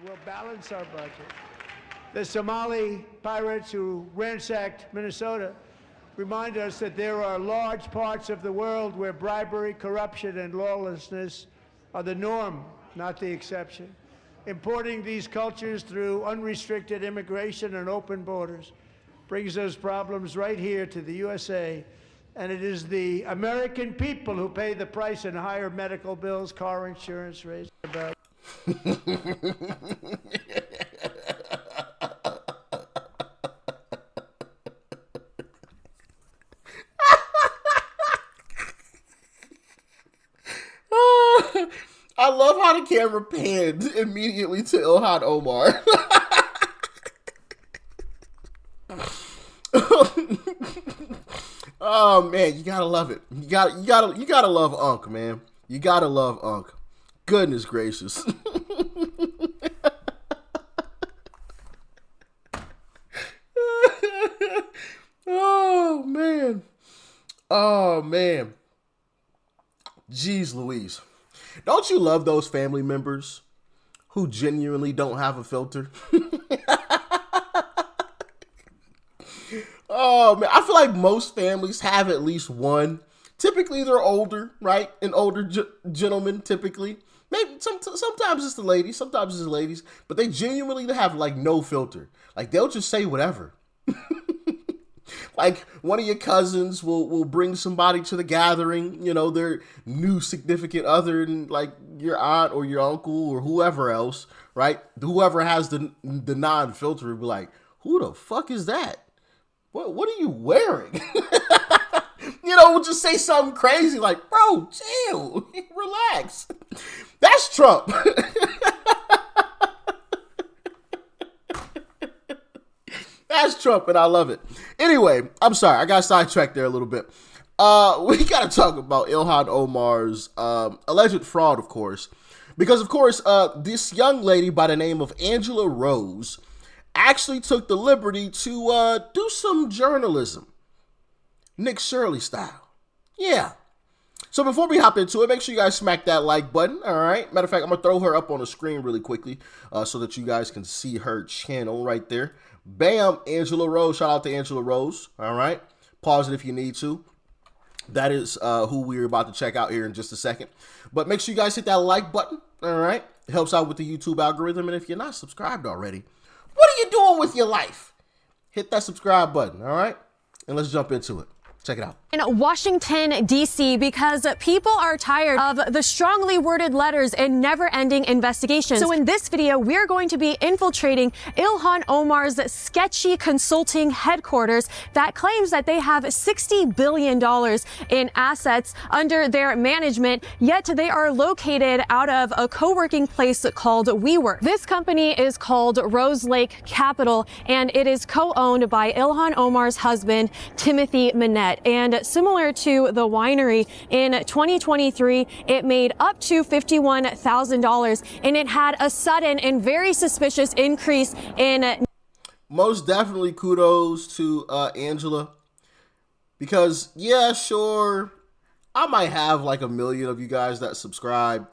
will balance our budget. The Somali pirates who ransacked Minnesota remind us that there are large parts of the world where bribery, corruption, and lawlessness are the norm, not the exception. Importing these cultures through unrestricted immigration and open borders brings those problems right here to the USA, and it is the American people who pay the price in higher medical bills, car insurance, raising about. I love how the camera panned immediately to Ilhan Omar. Oh man, you gotta love it. You gotta love Unc, man. You gotta love Unc. Goodness gracious. Oh man. Oh man. Jeez Louise. Don't you love those family members who genuinely don't have a filter? Oh man, I feel like most families have at least one. Typically they're older, right? An older gentleman typically. Maybe sometimes it's the ladies, but they genuinely have like no filter. Like they'll just say whatever. Like one of your cousins will bring somebody to the gathering, you know, their new significant other, and like your aunt or your uncle or whoever else, right? Whoever has the non-filter will be like, who the fuck is that? What are you wearing? You know, we'll just say something crazy like, bro, chill, relax. That's Trump. That's Trump, and I love it. Anyway, I'm sorry, I got sidetracked there a little bit. We got to talk about Ilhan Omar's alleged fraud, of course. Because, of course, this young lady by the name of Angela Rose actually took the liberty to do some journalism. Nick Shirley style. Yeah. So before we hop into it, make sure you guys smack that like button, all right? Matter of fact, I'm going to throw her up on the screen really quickly so that you guys can see her channel right there. Bam, Angela Rose. Shout out to Angela Rose, all right? Pause it if you need to. That is who we're about to check out here in just a second. But make sure you guys hit that like button, all right? It helps out with the YouTube algorithm. And if you're not subscribed already, what are you doing with your life? Hit that subscribe button, all right? And let's jump into it. Check it out. In Washington, D.C., because people are tired of the strongly worded letters and never-ending investigations. So in this video, we're going to be infiltrating Ilhan Omar's sketchy consulting headquarters that claims that they have $60 billion in assets under their management, yet they are located out of a co-working place called WeWork. This company is called Rose Lake Capital, and it is co-owned by Ilhan Omar's husband, Timothy Mynett. And similar to the Winery, in 2023, it made up to $51,000, and it had a sudden and very suspicious increase in. Most definitely kudos to Angela, because yeah, sure, I might have like 1 million of you guys that subscribe,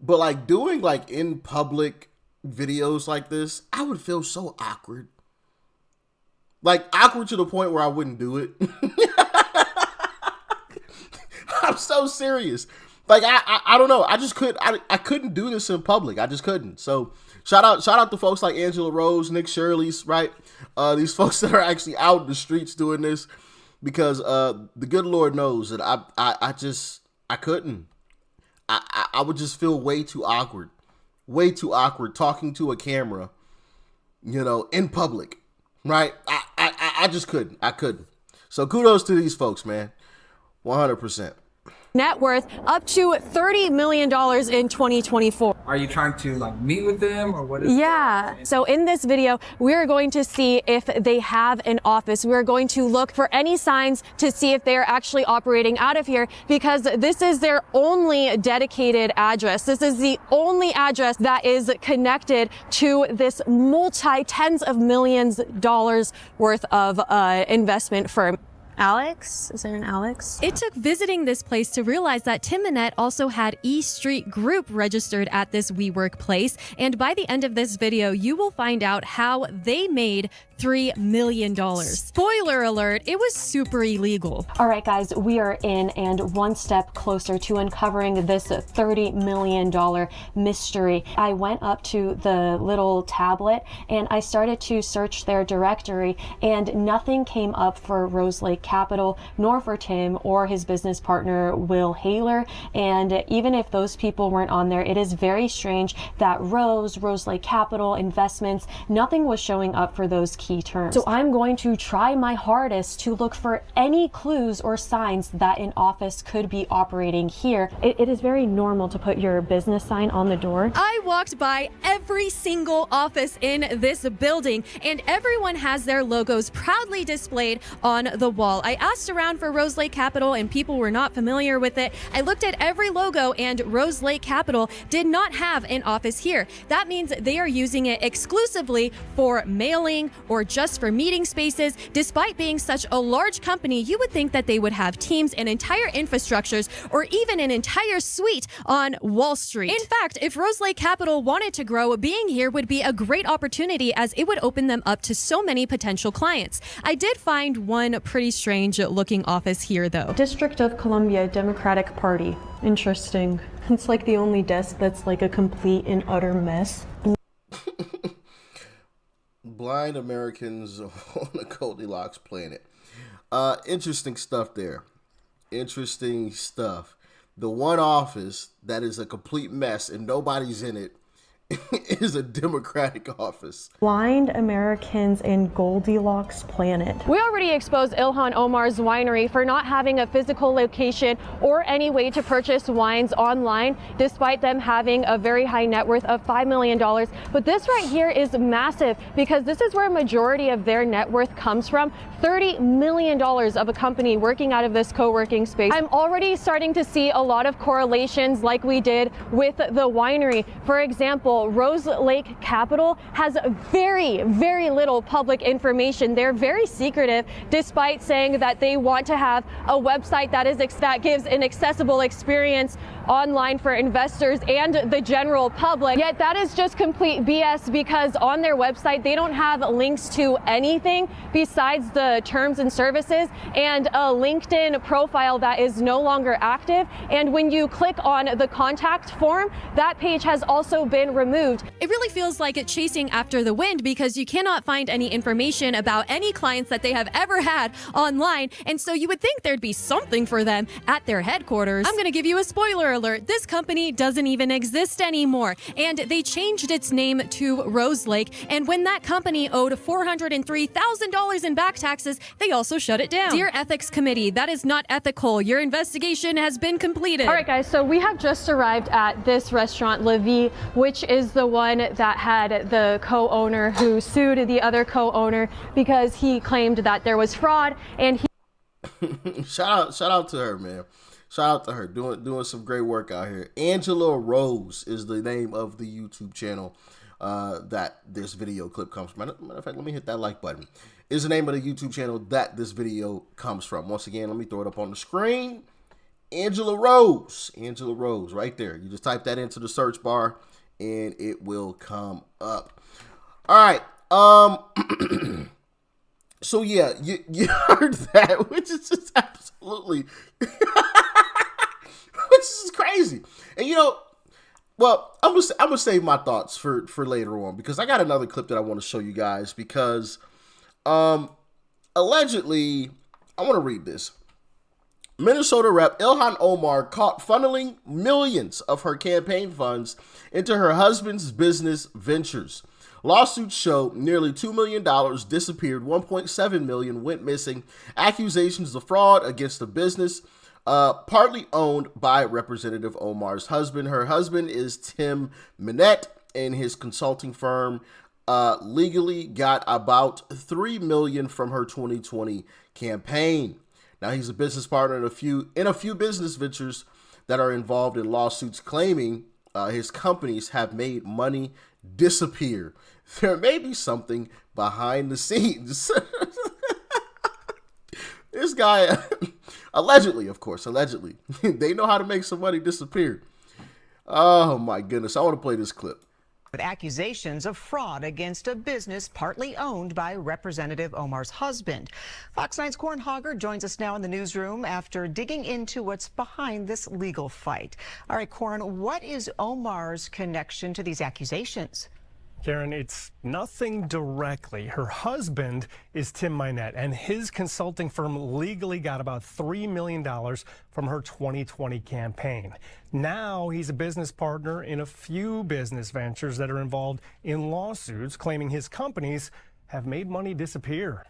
but like doing like in public videos like this, I would feel so awkward. Like awkward to the point where I wouldn't do it. I'm so serious. Like I don't know. I just I couldn't do this in public. I just couldn't. So shout out to folks like Angela Rose, Nick Shirley's, right? These folks that are actually out in the streets doing this, because the good Lord knows that I couldn't. I would just feel way too awkward talking to a camera, you know, in public, right? I just couldn't. I couldn't. So kudos to these folks, man. 100%. Net worth up to $30 million in 2024. Are you trying to like meet with them, or what is Yeah. So in this video, we're going to see if they have an office. We're going to look for any signs to see if they're actually operating out of here, because this is their only dedicated address. This is the only address that is connected to this multi-tens of millions dollars worth of investment firm. Alex? Is there an Alex? It took visiting this place to realize that Tim Mynett also had E Street Group registered at this WeWork place. And by the end of this video, you will find out how they made $3 million. Spoiler alert, it was super illegal. All right, guys, we are in and one step closer to uncovering this $30 million mystery. I went up to the little tablet and I started to search their directory, and nothing came up for Rose Lake Capital, nor for Tim or his business partner, Will Haler. And even if those people weren't on there, it is very strange that Rose Lake Capital, investments, nothing was showing up for those key terms. So I'm going to try my hardest to look for any clues or signs that an office could be operating here. It is very normal to put your business sign on the door. I walked by every single office in this building, and everyone has their logos proudly displayed on the wall. I asked around for Rose Lake Capital and people were not familiar with it. I looked at every logo and Rose Lake Capital did not have an office here. That means they are using it exclusively for mailing or just for meeting spaces. Despite being such a large company, you would think that they would have teams and entire infrastructures or even an entire suite on Wall Street. In fact, if Rose Lake Capital wanted to grow, being here would be a great opportunity as it would open them up to so many potential clients. I did find one pretty strange looking office here though. District of Columbia Democratic Party. Interesting. It's like the only desk that's like a complete and utter mess. Blind Americans on a Goldilocks planet. Interesting stuff there. Interesting stuff. The one office that is a complete mess and nobody's in it is a Democratic office. Blind Americans in Goldilocks planet. We already exposed Ilhan Omar's winery for not having a physical location or any way to purchase wines online, despite them having a very high net worth of $5 million. But this right here is massive because this is where a majority of their net worth comes from. $30 million of a company working out of this co-working space. I'm already starting to see a lot of correlations like we did with the winery. For example, Rose Lake Capital has very, very little public information. They're very secretive, despite saying that they want to have a website that gives an accessible experience online for investors and the general public. Yet that is just complete BS because on their website, they don't have links to anything besides the terms and services and a LinkedIn profile that is no longer active. And when you click on the contact form, that page has also been removed. It really feels like it's chasing after the wind because you cannot find any information about any clients that they have ever had online. And so you would think there'd be something for them at their headquarters. I'm going to give you a spoiler alert. This company doesn't even exist anymore. And they changed its name to Rose Lake. And when that company owed $403,000 in back taxes, they also shut it down. Dear Ethics Committee, that is not ethical. Your investigation has been completed. All right, guys, so we have just arrived at this restaurant, La Vie, which is the one that had the co-owner who sued the other co-owner because he claimed that there was fraud. And he shout out to her, man. Shout out to her doing some great work out here. Angela Rose is the name of the YouTube channel that this video clip comes from. Matter of fact, let me hit that like button. Is the name of the YouTube channel that this video comes from. Once again, let me throw it up on the screen. Angela Rose right there. You just type that into the search bar and it will come up. All right. So yeah, you heard that, which is just absolutely, which is crazy. And well, I'm gonna save my thoughts for later on because I got another clip that I want to show you guys because, allegedly, I want to read this. Minnesota Rep. Ilhan Omar caught funneling millions of her campaign funds into her husband's business ventures. Lawsuits show nearly $2 million disappeared, $1.7 million went missing. Accusations of fraud against the business, partly owned by Representative Omar's husband. Her husband is Tim Mynett, and his consulting firm legally got about $3 million from her 2020 campaign. Now, he's a business partner in a few business ventures that are involved in lawsuits claiming his companies have made money disappear. There may be something behind the scenes. This guy, allegedly, of course, allegedly, they know how to make some money disappear. Oh my goodness. I want to play this clip. With accusations of fraud against a business partly owned by Representative Omar's husband. Fox 9's Corin Hogger joins us now in the newsroom after digging into what's behind this legal fight. All right, Corin, what is Omar's connection to these accusations? Karen, it's nothing directly. Her husband is Tim Mynett, and his consulting firm legally got about $3 million from her 2020 campaign. Now he's a business partner in a few business ventures that are involved in lawsuits claiming his companies have made money disappear.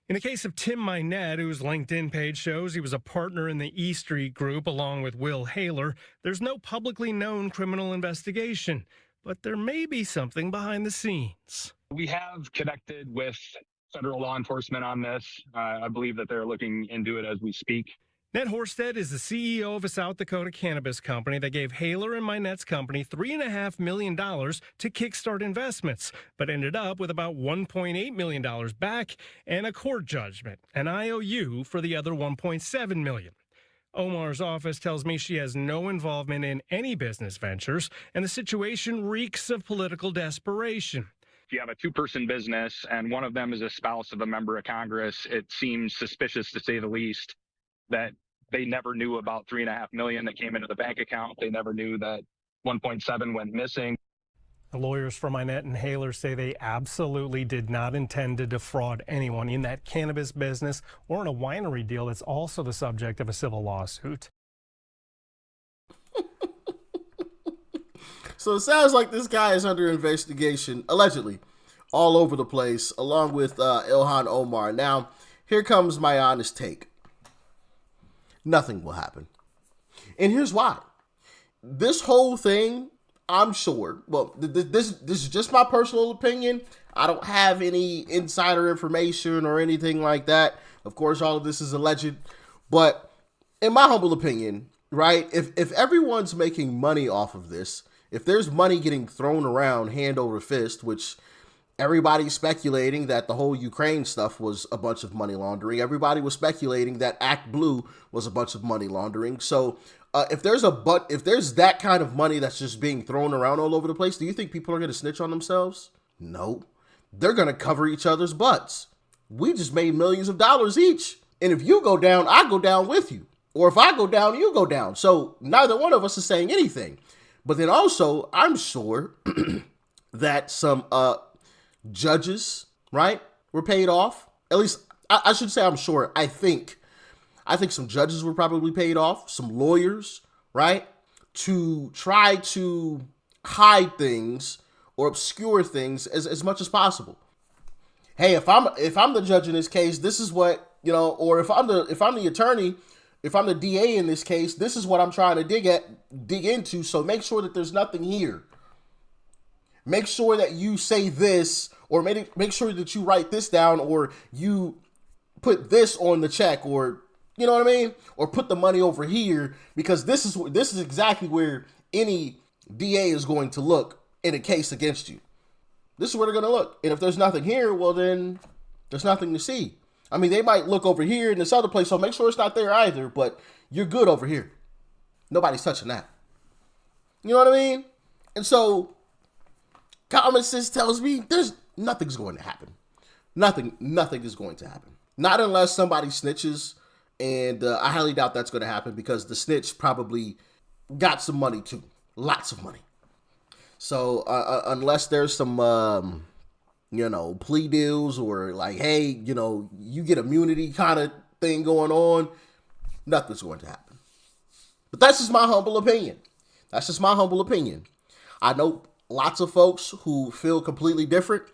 In the case of Tim Mynett, whose LinkedIn page shows he was a partner in the E Street Group along with Will Haler, there's no publicly known criminal investigation. But there may be something behind the scenes. We have connected with federal law enforcement on this. I believe that they're looking into it as we speak. Ned Horsted is the CEO of a South Dakota cannabis company that gave Haler and Mynett's company $3.5 million to kickstart investments, but ended up with about $1.8 million back and a court judgment, an IOU for the other $1.7 million. Omar's office tells me she has no involvement in any business ventures, and the situation reeks of political desperation. If you have a two-person business and one of them is a spouse of a member of Congress, it seems suspicious, to say the least, that they never knew about $3.5 million that came into the bank account. They never knew that 1.7 went missing. The lawyers for Mynett and Haler say they absolutely did not intend to defraud anyone in that cannabis business or in a winery deal that's also the subject of a civil lawsuit. So it sounds like this guy is under investigation, allegedly, all over the place, along with Ilhan Omar. Now, here comes my honest take. Nothing will happen. And here's why. This whole thing, I'm sure, well, this is just my personal opinion. I don't have any insider information or anything like that. Of course, all of this is alleged. But in my humble opinion, right, if everyone's making money off of this, if there's money getting thrown around hand over fist, which everybody's speculating that the whole Ukraine stuff was a bunch of money laundering. Everybody was speculating that Act Blue was a bunch of money laundering. So if there's that kind of money that's just being thrown around all over the place, do you think people are going to snitch on themselves? No. They're going to cover each other's butts. We just made millions of dollars each. And if you go down, I go down with you. Or if I go down, you go down. So neither one of us is saying anything. But then also, I'm sure that some judges, right, were paid off. At least, I should say I'm sure. I think some judges were probably paid off. Some lawyers, right, to try to hide things or obscure things as much as possible. Hey, if I'm the judge in this case, this is what, or if I'm the attorney, if I'm the DA in this case, this is what I'm trying to dig into. So make sure that there's nothing here. Make sure that you say this, or make sure that you write this down, or you put this on the check, or you know what I mean? Or put the money over here, because this is exactly where any DA is going to look in a case against you. This is where they're going to look. And if there's nothing here, well, then there's nothing to see. I mean, they might look over here in this other place, so make sure it's not there either, but you're good over here. Nobody's touching that. You know what I mean? And so common sense tells me nothing's going to happen. Nothing is going to happen. Not unless somebody snitches, and I highly doubt that's going to happen, because the snitch probably got some money too. Lots of money. So unless there's some plea deals, or like, hey, you get immunity kind of thing going on, nothing's going to happen. But that's just my humble opinion. I know lots of folks who feel completely different,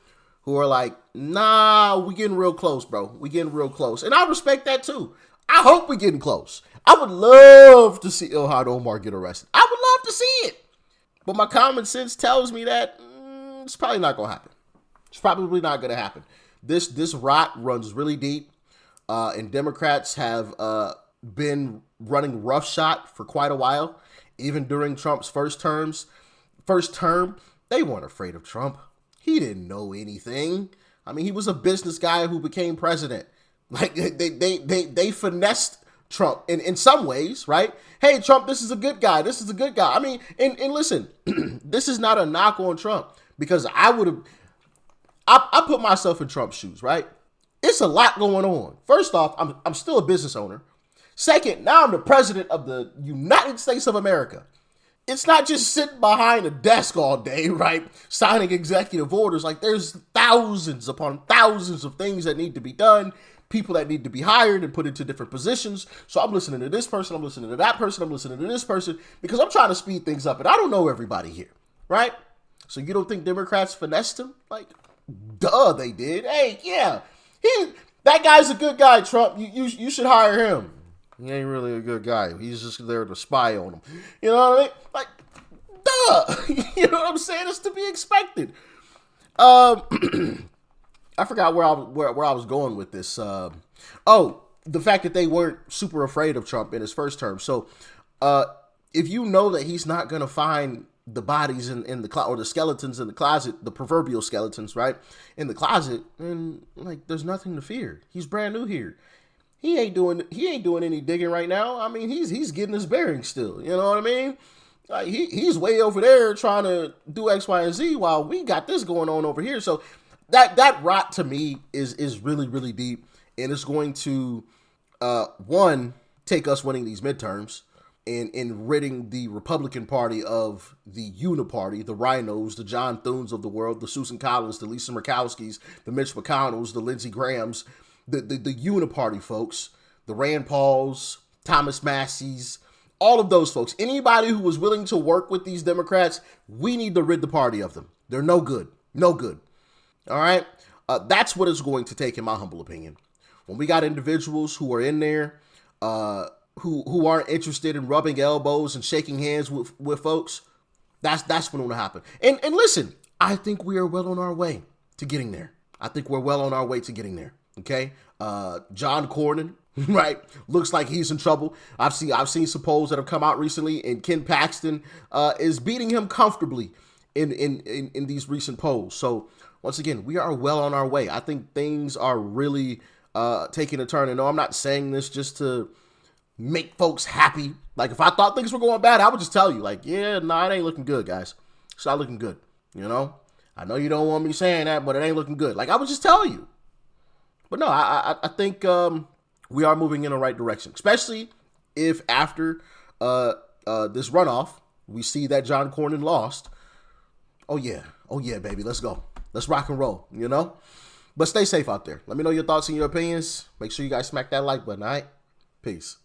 who are like, nah, we getting real close, bro. We getting real close. And I respect that too. I hope we getting close. I would love to see Ilhan Omar get arrested. I would love to see it. But my common sense tells me that it's probably not going to happen. It's probably not going to happen. This rot runs really deep, and Democrats have been running roughshod for quite a while. Even during Trump's first term, they weren't afraid of Trump. He didn't know anything. I mean, he was a business guy who became president. Like they finessed Trump in some ways, right? Hey, Trump, this is a good guy. This is a good guy. I mean, and listen, this is not a knock on Trump, because I put myself in Trump's shoes, right? It's a lot going on. First off, I'm still a business owner. Second, now I'm the president of the United States of America. It's not just sitting behind a desk all day, right? Signing executive orders. Like, there's thousands upon thousands of things that need to be done, people that need to be hired and put into different positions. So I'm listening to this person, I'm listening to that person, I'm listening to this person, because I'm trying to speed things up, and I don't know everybody here, right? So you don't think Democrats finessed him? Like, duh, they did. Hey, yeah, that guy's a good guy, Trump. You should hire him. He ain't really a good guy. He's just there to spy on him. You know what I mean? Like, duh. You know what I'm saying? It's to be expected. I forgot where I was going with this. The fact that they weren't super afraid of Trump in his first term. So, if you know that he's not going to find the bodies in the closet, or the skeletons in the closet, the proverbial skeletons, right, in the closet, then, like, there's nothing to fear. He's brand new here. He ain't doing any digging right now. I mean, he's getting his bearings still. You know what I mean? Like, he's way over there trying to do X, Y, and Z while we got this going on over here. So that rot to me is really, really deep, and it's going to one, take us winning these midterms and ridding the Republican Party of the uniparty, the rhinos, the John Thunes of the world, the Susan Collins, the Lisa Murkowskis, the Mitch McConnells, the Lindsey Grahams, the uniparty folks, the Rand Pauls, Thomas Masseys, all of those folks. Anybody who was willing to work with these Democrats, we need to rid the party of them. They're no good. No good. All right? That's what it's going to take, in my humble opinion. When we got individuals who are in there, who aren't interested in rubbing elbows and shaking hands with folks, that's when it'll happen. And listen, I think we are well on our way to getting there. Okay? John Cornyn, right, looks like he's in trouble. I've seen some polls that have come out recently, and Ken Paxton is beating him comfortably in these recent polls. So once again, we are well on our way. I think things are really taking a turn. And no, I'm not saying this just to make folks happy. Like, if I thought things were going bad, I would just tell you, like, yeah, it ain't looking good, guys. It's not looking good, you know? I know you don't want me saying that, but it ain't looking good. Like, I would just tell you. But no, I think we are moving in the right direction, especially if after this runoff, we see that John Cornyn lost. Oh yeah, baby, let's go. Let's rock and roll, you know? But stay safe out there. Let me know your thoughts and your opinions. Make sure you guys smack that like button, all right? Peace.